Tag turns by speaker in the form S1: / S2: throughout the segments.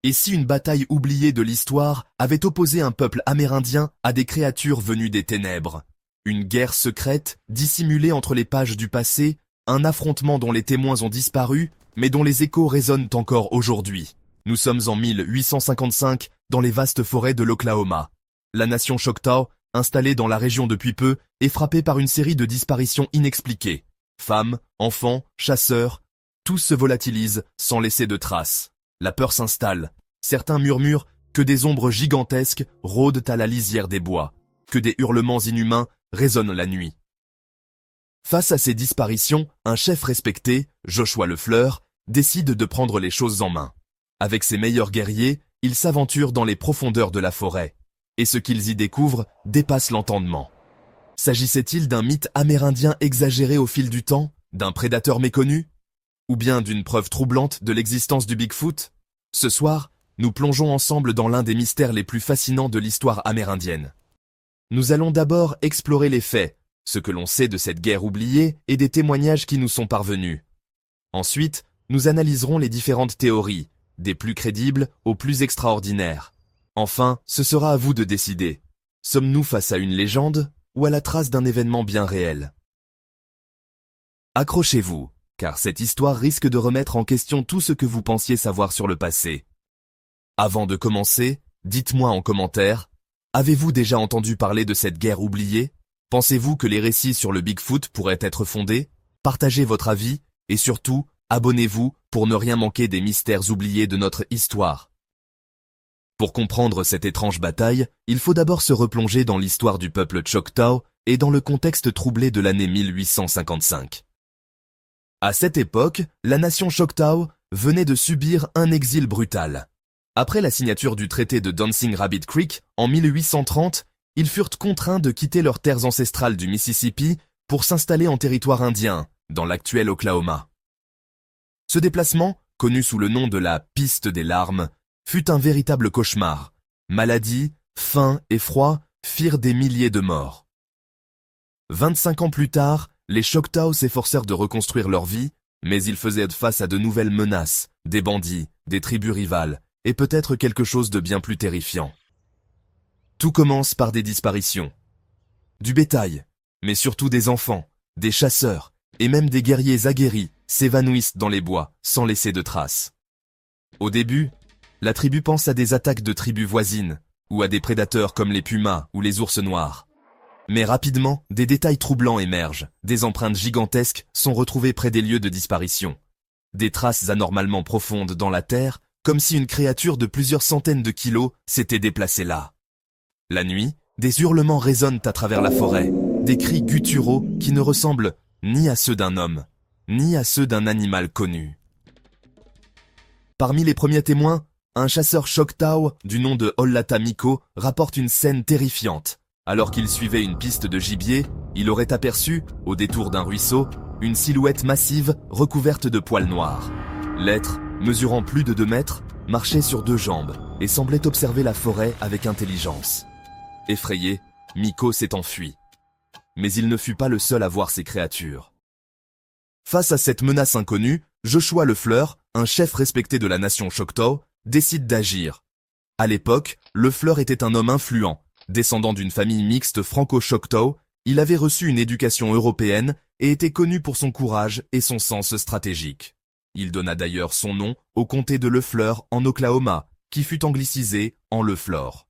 S1: Et si une bataille oubliée de l'histoire avait opposé un peuple amérindien à des créatures venues des ténèbres? Une guerre secrète, dissimulée entre les pages du passé, un affrontement dont les témoins ont disparu, mais dont les échos résonnent encore aujourd'hui. Nous sommes en 1855, dans les vastes forêts de l'Oklahoma. La nation Choctaw, installée dans la région depuis peu, est frappée par une série de disparitions inexpliquées. Femmes, enfants, chasseurs, tous se volatilisent sans laisser de traces. La peur s'installe. Certains murmurent que des ombres gigantesques rôdent à la lisière des bois, que des hurlements inhumains résonnent la nuit. Face à ces disparitions, un chef respecté, Joshua Lefleur, décide de prendre les choses en main. Avec ses meilleurs guerriers, il s'aventure dans les profondeurs de la forêt. Et ce qu'ils y découvrent dépasse l'entendement. S'agissait-il d'un mythe amérindien exagéré au fil du temps, d'un prédateur méconnu? Ou bien d'une preuve troublante de l'existence du Bigfoot? Ce soir, nous plongeons ensemble dans l'un des mystères les plus fascinants de l'histoire amérindienne. Nous allons d'abord explorer les faits, ce que l'on sait de cette guerre oubliée et des témoignages qui nous sont parvenus. Ensuite, nous analyserons les différentes théories, des plus crédibles aux plus extraordinaires. Enfin, ce sera à vous de décider. Sommes-nous face à une légende ou à la trace d'un événement bien réel? Accrochez-vous, car cette histoire risque de remettre en question tout ce que vous pensiez savoir sur le passé. Avant de commencer, dites-moi en commentaire, avez-vous déjà entendu parler de cette guerre oubliée? Pensez-vous que les récits sur le Bigfoot pourraient être fondés? Partagez votre avis et surtout, abonnez-vous pour ne rien manquer des mystères oubliés de notre histoire. Pour comprendre cette étrange bataille, il faut d'abord se replonger dans l'histoire du peuple Choctaw et dans le contexte troublé de l'année 1855. À cette époque, la nation Choctaw venait de subir un exil brutal. Après la signature du traité de Dancing Rabbit Creek en 1830, ils furent contraints de quitter leurs terres ancestrales du Mississippi pour s'installer en territoire indien, dans l'actuel Oklahoma. Ce déplacement, connu sous le nom de la « piste des larmes », fut un véritable cauchemar. Maladie, faim et froid firent des milliers de morts. 25 ans plus tard, les Choctaw s'efforcèrent de reconstruire leur vie, mais ils faisaient face à de nouvelles menaces, des bandits, des tribus rivales, et peut-être quelque chose de bien plus terrifiant. Tout commence par des disparitions. Du bétail, mais surtout des enfants, des chasseurs, et même des guerriers aguerris s'évanouissent dans les bois, sans laisser de traces. Au début, la tribu pense à des attaques de tribus voisines, ou à des prédateurs comme les pumas ou les ours noirs. Mais rapidement, des détails troublants émergent, des empreintes gigantesques sont retrouvées près des lieux de disparition. Des traces anormalement profondes dans la terre, comme si une créature de plusieurs centaines de kilos s'était déplacée là. La nuit, des hurlements résonnent à travers la forêt, des cris gutturaux qui ne ressemblent ni à ceux d'un homme, ni à ceux d'un animal connu. Parmi les premiers témoins, un chasseur Choctaw du nom de Ollata Miko rapporte une scène terrifiante. Alors qu'il suivait une piste de gibier, il aurait aperçu, au détour d'un ruisseau, une silhouette massive recouverte de poils noirs. L'être, mesurant plus de 2 mètres, marchait sur 2 jambes et semblait observer la forêt avec intelligence. Effrayé, Miko s'est enfui. Mais il ne fut pas le seul à voir ces créatures. Face à cette menace inconnue, Joshua Lefleur, un chef respecté de la nation Choctaw, décide d'agir. À l'époque, Lefleur était un homme influent. Descendant d'une famille mixte franco-choctaw, il avait reçu une éducation européenne et était connu pour son courage et son sens stratégique. Il donna d'ailleurs son nom au comté de Lefleur en Oklahoma, qui fut anglicisé en Leflore.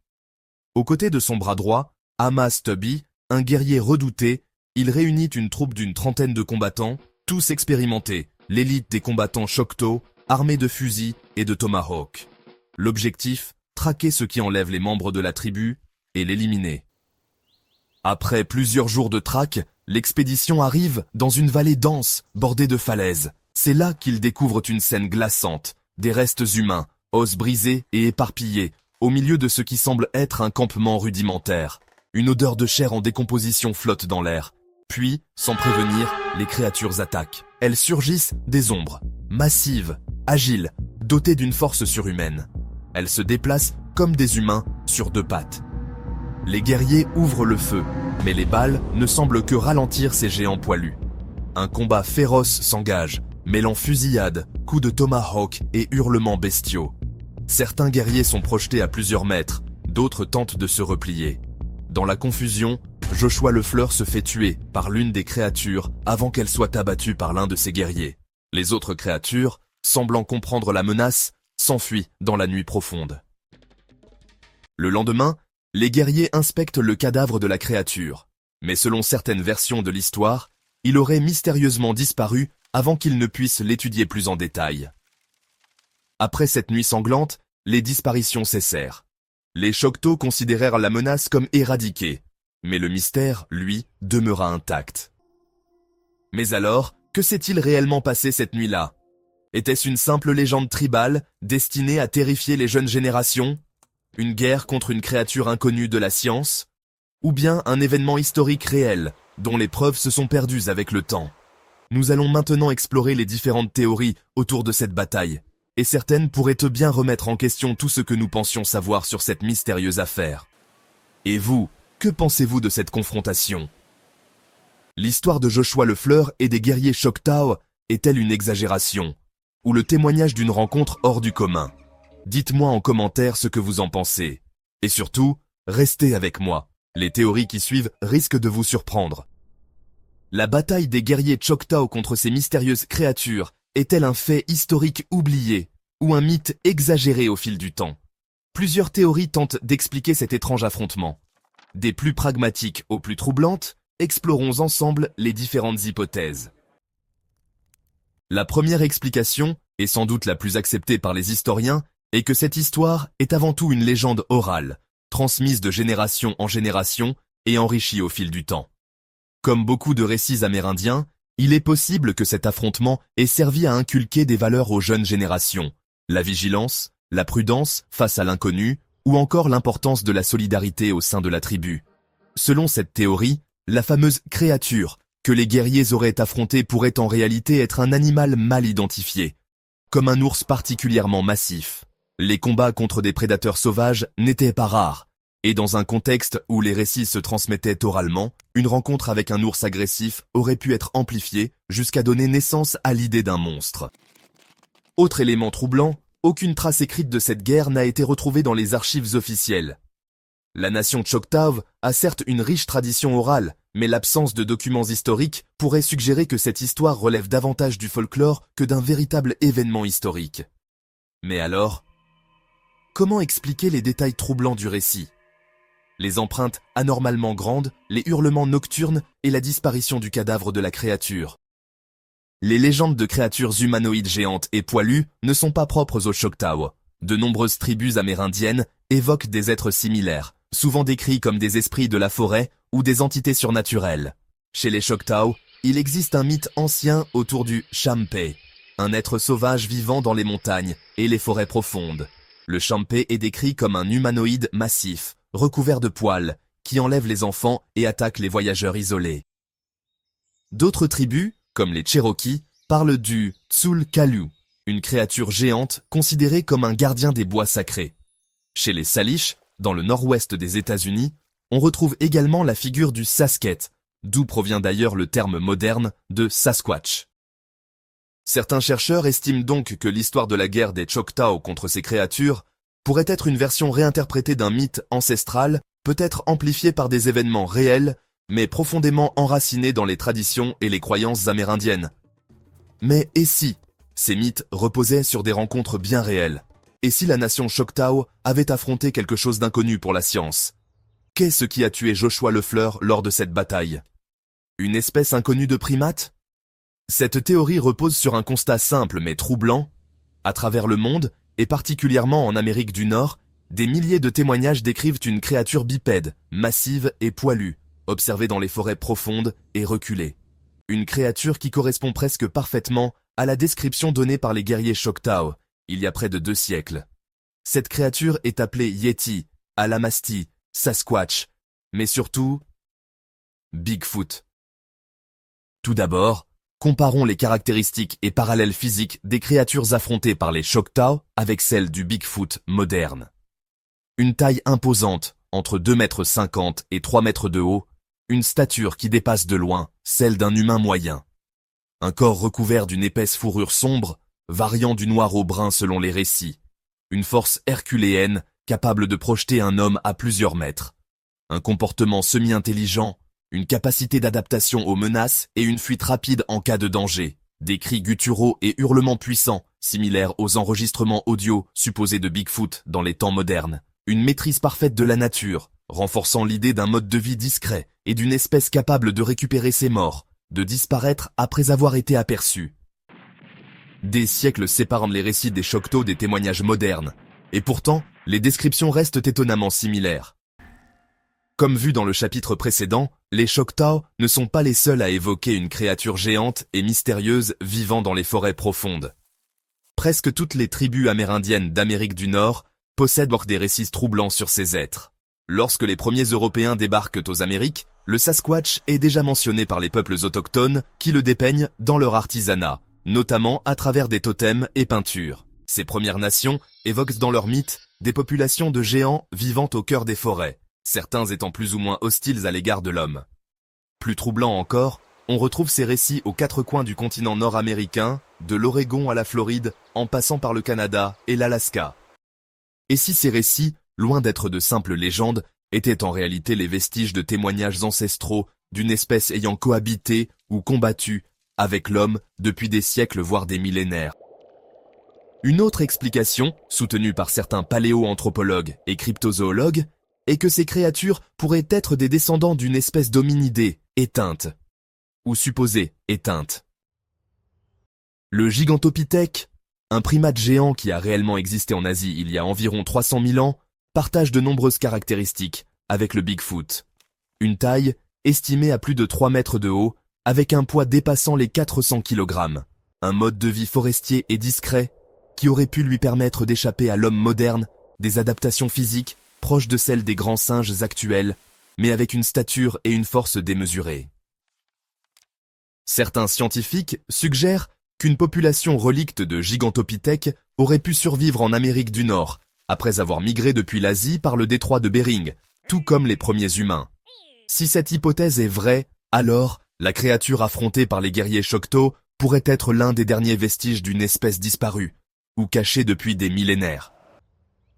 S1: Aux côtés de son bras droit, Ama Stubby, un guerrier redouté, il réunit une troupe d'une trentaine de combattants, tous expérimentés, l'élite des combattants Choctaw, armés de fusils et de tomahawks. L'objectif, traquer ceux qui enlèvent les membres de la tribu et l'éliminer. Après plusieurs jours de traque, l'expédition arrive dans une vallée dense, bordée de falaises. C'est là qu'ils découvrent une scène glaçante, des restes humains, os brisés et éparpillés, au milieu de ce qui semble être un campement rudimentaire. Une odeur de chair en décomposition flotte dans l'air. Puis, sans prévenir, les créatures attaquent. Elles surgissent des ombres, massives, agiles, dotées d'une force surhumaine. Elles se déplacent comme des humains sur 2 pattes. Les guerriers ouvrent le feu, mais les balles ne semblent que ralentir ces géants poilus. Un combat féroce s'engage, mêlant fusillades, coups de tomahawk et hurlements bestiaux. Certains guerriers sont projetés à plusieurs mètres, d'autres tentent de se replier. Dans la confusion, Joshua Le Fleur se fait tuer par l'une des créatures avant qu'elle soit abattue par l'un de ses guerriers. Les autres créatures, semblant comprendre la menace, s'enfuient dans la nuit profonde. Le lendemain, les guerriers inspectent le cadavre de la créature, mais selon certaines versions de l'histoire, il aurait mystérieusement disparu avant qu'ils ne puissent l'étudier plus en détail. Après cette nuit sanglante, les disparitions cessèrent. Les Choctaws considérèrent la menace comme éradiquée, mais le mystère, lui, demeura intact. Mais alors, que s'est-il réellement passé cette nuit-là? Était-ce une simple légende tribale, destinée à terrifier les jeunes générations? Une guerre contre une créature inconnue de la science? Ou bien un événement historique réel, dont les preuves se sont perdues avec le temps? Nous allons maintenant explorer les différentes théories autour de cette bataille, et certaines pourraient bien remettre en question tout ce que nous pensions savoir sur cette mystérieuse affaire. Et vous, que pensez-vous de cette confrontation? L'histoire de Joshua Le Fleur et des guerriers Choctaw est-elle une exagération, ou le témoignage d'une rencontre hors du commun? Dites-moi en commentaire ce que vous en pensez. Et surtout, restez avec moi. Les théories qui suivent risquent de vous surprendre. La bataille des guerriers Choctaw contre ces mystérieuses créatures est-elle un fait historique oublié ou un mythe exagéré au fil du temps? Plusieurs théories tentent d'expliquer cet étrange affrontement. Des plus pragmatiques aux plus troublantes, explorons ensemble les différentes hypothèses. La première explication, et sans doute la plus acceptée par les historiens, est que cette histoire est avant tout une légende orale, transmise de génération en génération et enrichie au fil du temps. Comme beaucoup de récits amérindiens, il est possible que cet affrontement ait servi à inculquer des valeurs aux jeunes générations, la vigilance, la prudence face à l'inconnu, ou encore l'importance de la solidarité au sein de la tribu. Selon cette théorie, la fameuse créature que les guerriers auraient affrontée pourrait en réalité être un animal mal identifié, comme un ours particulièrement massif. Les combats contre des prédateurs sauvages n'étaient pas rares, et dans un contexte où les récits se transmettaient oralement, une rencontre avec un ours agressif aurait pu être amplifiée jusqu'à donner naissance à l'idée d'un monstre. Autre élément troublant, aucune trace écrite de cette guerre n'a été retrouvée dans les archives officielles. La nation Choctaw a certes une riche tradition orale, mais l'absence de documents historiques pourrait suggérer que cette histoire relève davantage du folklore que d'un véritable événement historique. Mais alors, comment expliquer les détails troublants du récit? Les empreintes anormalement grandes, les hurlements nocturnes et la disparition du cadavre de la créature. Les légendes de créatures humanoïdes géantes et poilues ne sont pas propres aux Choctaw. De nombreuses tribus amérindiennes évoquent des êtres similaires, souvent décrits comme des esprits de la forêt ou des entités surnaturelles. Chez les Choctaw, il existe un mythe ancien autour du Champé, un être sauvage vivant dans les montagnes et les forêts profondes. Le Champé est décrit comme un humanoïde massif, recouvert de poils, qui enlève les enfants et attaque les voyageurs isolés. D'autres tribus, comme les Cherokees, parlent du Tsul'kalu', une créature géante considérée comme un gardien des bois sacrés. Chez les Salish, dans le nord-ouest des États-Unis, on retrouve également la figure du Sasquatch, d'où provient d'ailleurs le terme moderne de Sasquatch. Certains chercheurs estiment donc que l'histoire de la guerre des Choctaw contre ces créatures pourrait être une version réinterprétée d'un mythe ancestral, peut-être amplifié par des événements réels, mais profondément enracinés dans les traditions et les croyances amérindiennes. Mais et si ces mythes reposaient sur des rencontres bien réelles? Et si la nation Choctaw avait affronté quelque chose d'inconnu pour la science? Qu'est-ce qui a tué Joshua Le Fleur lors de cette bataille? Une espèce inconnue de primates? Cette théorie repose sur un constat simple mais troublant. À travers le monde, et particulièrement en Amérique du Nord, des milliers de témoignages décrivent une créature bipède, massive et poilue, observée dans les forêts profondes et reculées. Une créature qui correspond presque parfaitement à la description donnée par les guerriers Choctaw, il y a près de 2 siècles. Cette créature est appelée Yeti, Alamasti, Sasquatch, mais surtout Bigfoot. Tout d'abord, comparons les caractéristiques et parallèles physiques des créatures affrontées par les Choctaw avec celles du Bigfoot moderne. Une taille imposante, entre 2,50 m et 3 mètres de haut, une stature qui dépasse de loin celle d'un humain moyen. Un corps recouvert d'une épaisse fourrure sombre, variant du noir au brun selon les récits. une force herculéenne capable de projeter un homme à plusieurs mètres. Un comportement semi-intelligent, une capacité d'adaptation aux menaces et une fuite rapide en cas de danger. Des cris gutturaux et hurlements puissants, similaires aux enregistrements audio supposés de Bigfoot dans les temps modernes. Une maîtrise parfaite de la nature, renforçant l'idée d'un mode de vie discret et d'une espèce capable de récupérer ses morts, de disparaître après avoir été aperçue. Des siècles séparent les récits des Choctaw des témoignages modernes, et pourtant, les descriptions restent étonnamment similaires. Comme vu dans le chapitre précédent, les Choctaw ne sont pas les seuls à évoquer une créature géante et mystérieuse vivant dans les forêts profondes. Presque toutes les tribus amérindiennes d'Amérique du Nord possèdent des récits troublants sur ces êtres. Lorsque les premiers Européens débarquent aux Amériques, le Sasquatch est déjà mentionné par les peuples autochtones qui le dépeignent dans leur artisanat, notamment à travers des totems et peintures. Ces Premières Nations évoquent dans leurs mythes des populations de géants vivant au cœur des forêts, certains étant plus ou moins hostiles à l'égard de l'homme. Plus troublant encore, on retrouve ces récits aux quatre coins du continent nord-américain, de l'Oregon à la Floride, en passant par le Canada et l'Alaska. Et si ces récits, loin d'être de simples légendes, étaient en réalité les vestiges de témoignages ancestraux d'une espèce ayant cohabité ou combattu avec l'homme depuis des siècles voire des millénaires. Une autre explication, soutenue par certains paléoanthropologues et cryptozoologues, est que ces créatures pourraient être des descendants d'une espèce d'hominidés éteinte, ou supposée éteinte. Le Gigantopithèque, un primate géant qui a réellement existé en Asie il y a environ 300 000 ans, partage de nombreuses caractéristiques avec le Bigfoot. Une taille estimée à plus de 3 mètres de haut, avec un poids dépassant les 400 kg. Un mode de vie forestier et discret qui aurait pu lui permettre d'échapper à l'homme moderne, des adaptations physiques proches de celles des grands singes actuels, mais avec une stature et une force démesurées. Certains scientifiques suggèrent qu'une population relicte de Gigantopithèques aurait pu survivre en Amérique du Nord, après avoir migré depuis l'Asie par le détroit de Bering, tout comme les premiers humains. Si cette hypothèse est vraie, alors la créature affrontée par les guerriers Choctaw pourrait être l'un des derniers vestiges d'une espèce disparue, ou cachée depuis des millénaires.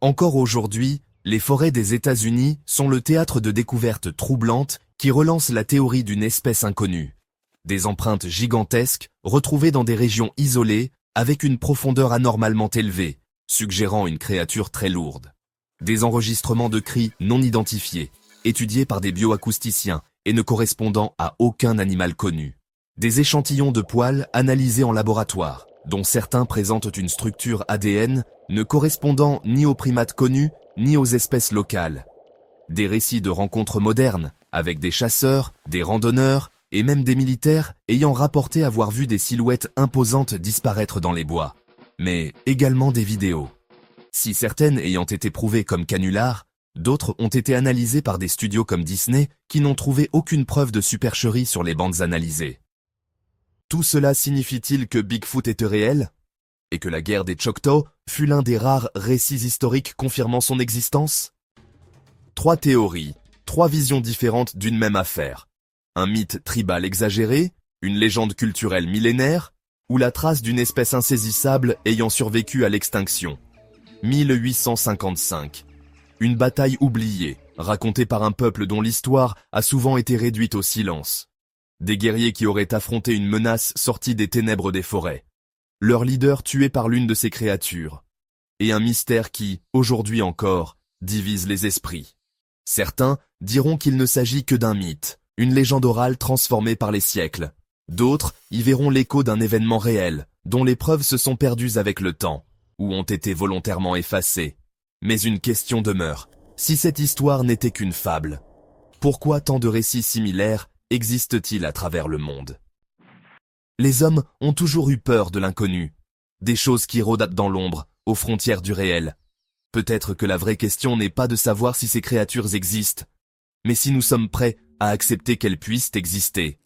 S1: Encore aujourd'hui, les forêts des États-Unis sont le théâtre de découvertes troublantes qui relancent la théorie d'une espèce inconnue. Des empreintes gigantesques retrouvées dans des régions isolées avec une profondeur anormalement élevée, suggérant une créature très lourde. Des enregistrements de cris non identifiés, étudiés par des bioacousticiens et ne correspondant à aucun animal connu. Des échantillons de poils analysés en laboratoire, dont certains présentent une structure ADN ne correspondant ni aux primates connus ni aux espèces locales. Des récits de rencontres modernes avec des chasseurs, des randonneurs et même des militaires ayant rapporté avoir vu des silhouettes imposantes disparaître dans les bois. Mais également des vidéos. Si certaines ayant été prouvées comme canulars, d'autres ont été analysées par des studios comme Disney qui n'ont trouvé aucune preuve de supercherie sur les bandes analysées. Tout cela signifie-t-il que Bigfoot était réel ? Et que la guerre des Choctaw fut l'un des rares récits historiques confirmant son existence ? 3 théories, 3 visions différentes d'une même affaire. Un mythe tribal exagéré, une légende culturelle millénaire, ou la trace d'une espèce insaisissable ayant survécu à l'extinction. 1855. Une bataille oubliée, racontée par un peuple dont l'histoire a souvent été réduite au silence. Des guerriers qui auraient affronté une menace sortie des ténèbres des forêts. Leur leader tué par l'une de ces créatures. Et un mystère qui, aujourd'hui encore, divise les esprits. Certains diront qu'il ne s'agit que d'un mythe, une légende orale transformée par les siècles. D'autres y verront l'écho d'un événement réel, dont les preuves se sont perdues avec le temps, ou ont été volontairement effacées. Mais une question demeure. Si cette histoire n'était qu'une fable, pourquoi tant de récits similaires existent-ils à travers le monde ? Les hommes ont toujours eu peur de l'inconnu, des choses qui rôdent dans l'ombre, aux frontières du réel. Peut-être que la vraie question n'est pas de savoir si ces créatures existent, mais si nous sommes prêts à accepter qu'elles puissent exister.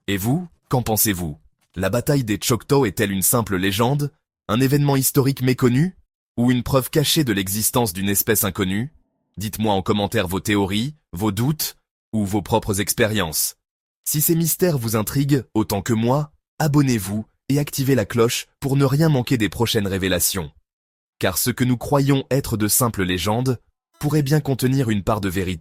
S1: Et vous, qu'en pensez-vous ? La bataille des Choctaw est-elle une simple légende, un événement historique méconnu, ou une preuve cachée de l'existence d'une espèce inconnue ? Dites-moi en commentaire vos théories, vos doutes, ou vos propres expériences. Si ces mystères vous intriguent autant que moi, abonnez-vous et activez la cloche pour ne rien manquer des prochaines révélations. car ce que nous croyons être de simples légendes pourrait bien contenir une part de vérité.